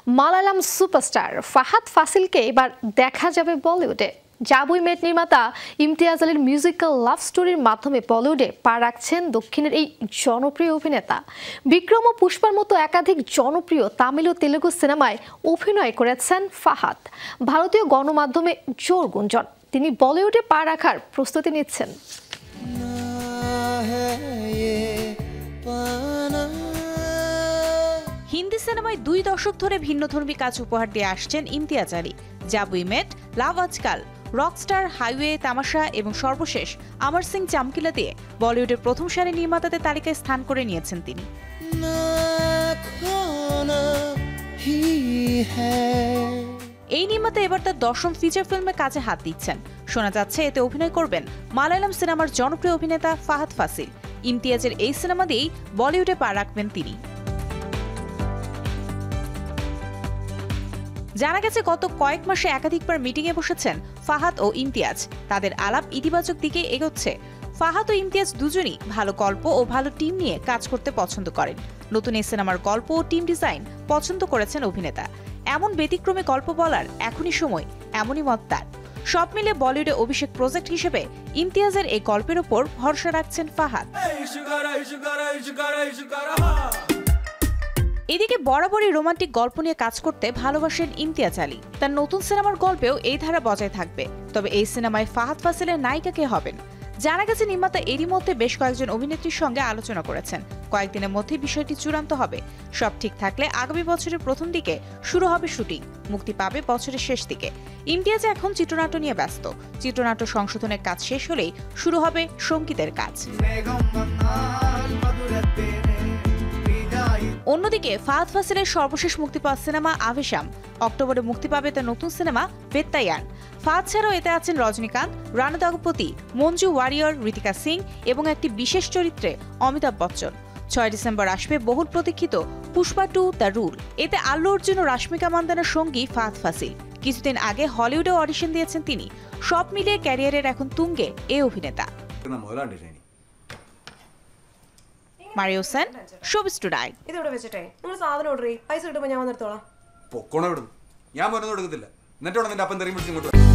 Malayalam superstar Fahad ফাসিলকে এবার দেখা যাবে বলিউডে। জাব উই মেট নির্মাতা ইমতিয়াজ আলীর মিউজিক্যাল লাভ স্টোরির মাধ্যমে বলিউডে পা রাখছেন দক্ষিণের এই জনপ্রিয় অভিনেতা। বিক্রম ও পুষ্পার মতো একাধিক জনপ্রিয় তামিল ও তেলুগু সিনেমায় অভিনয় করেছেন ফাহাদ। ভারতীয় গণমাধ্যমে জোর গুঞ্জন তিনি বলিউডে পা রাখার প্রস্তুতি নিচ্ছেন। হিন্দি সিনেমায় 2 দশক ধরে ভিন্নধর্মী কাজ উপহার দিয়ে আসছেন ইমতিয়াজ আলী। জাব উই মেট, লাভ আজকাল, রকস্টার, হাইওয়ে, তামাশা এবং সর্বশেষ অমর সিং চামকিলা দিয়ে বলিউডের প্রথম সারির নির্মাতাদের তালিকায় স্থান করে নিয়েছেন তিনি। এই নির্মাতা এবার তার 10ম ফিচার ফিল্মে কাজে হাত দিচ্ছেন। শোনা যাচ্ছে এতে অভিনয় করবেন মালায়ালাম সিনেমার জনপ্রিয় অভিনেতা ফাহাদ ফাসিল। ইমতিয়াজের এই সিনেমা দিয়েই বলিউডে পা রাখবেন তিনি। জানা গেছে গত কয়েক মাসে একাধিকবার মিটিংয়ে বসেছেন ফাহাদ ও ইমতিয়াজ। তাদের আলাপ ইতিবাচক দিকে এগোচ্ছে। ফাহাদ ও ইমতিয়াজ দুজনই ভালো গল্প ও ভালো টিম নিয়ে কাজ করতে পছন্দ করেন। নতুন এই সিনেমার গল্প ও টিম ডিজাইন পছন্দ করেছেন অভিনেতা। এমন ব্যতিক্রমী গল্প বলার এখনই সময়, এমনই মত তার। সব মিলে বলিউডে অভিষেক প্রজেক্ট হিসেবে ইমতিয়াজের এই গল্পের ওপর ভরসা রাখছেন ফাহাদ। এদিকে বরাবরই রোমান্টিক গল্প নিয়ে কাজ করতে ভালোবাসেন ইমতিয়াজ আলী। তার নতুন সিনেমার গল্পেও এই ধারা বজায় থাকবে। তবে এই সিনেমায় ফাহাদ ফাসিলের নায়িকা কে হবেন? জানা গেছে নির্মাতা এরই মধ্যে বেশ কয়েকজন অভিনেত্রীর সঙ্গে আলোচনা করেছেন। কয়েকদিনের মধ্যে বিষয়টি চূড়ান্ত হবে। সব ঠিক থাকলে আগামী বছরের প্রথম দিকে শুরু হবে শুটিং, মুক্তি পাবে বছরের শেষ দিকে। ইমতিয়াজ এখন চিত্রনাট্য নিয়ে ব্যস্ত। চিত্রনাট্য সংশোধনের কাজ শেষ হলেই শুরু হবে সঙ্গীতের কাজ। অন্যদিকে ফাহাদ ফাসিলের সর্বশেষ মুক্তি পাওয়া সিনেমা আভেশাম। অক্টোবরে মুক্তি পাবে তার নতুন সিনেমা বেত্তায়ান। ফাহাদ ছাড়াও এতে আছেন রজনীকান্ত, রানা দাগুপতি, মঞ্জু ওয়ারিয়র, ঋতিকা সিং এবং একটি বিশেষ চরিত্রে অমিতাভ বচ্চন। 6 ডিসেম্বর আসবে বহুল প্রতীক্ষিত পুষ্পা 2 দ্য রুল। এতে আল্লু অর্জুন ও রাশমিকা মান্দানার সঙ্গী ফাহাদ ফাসিল। কিছুদিন আগে হলিউডেও অডিশন দিয়েছেন তিনি। সব মিলিয়ে ক্যারিয়ারের এখন তুঙ্গে এই অভিনেতা। Mario Sen, Showbiz Today. ഇതെവിടെ വെച്ചിട്ടേ നിങ്ങൾ സാധനം ഓർഡർ ചെയ്യ് പൈസ കിട്ടുമ്പോൾ ഞാൻ വന്നെടുത്തോളാം പൊക്കോണം ഇവിടുന്ന് ഞാൻ മരുന്ന് കൊടുക്കത്തില്ല എന്നിട്ട് നിന്റെ അപ്പം തെറിയും പിടിച്ച് ഇങ്ങോട്ട്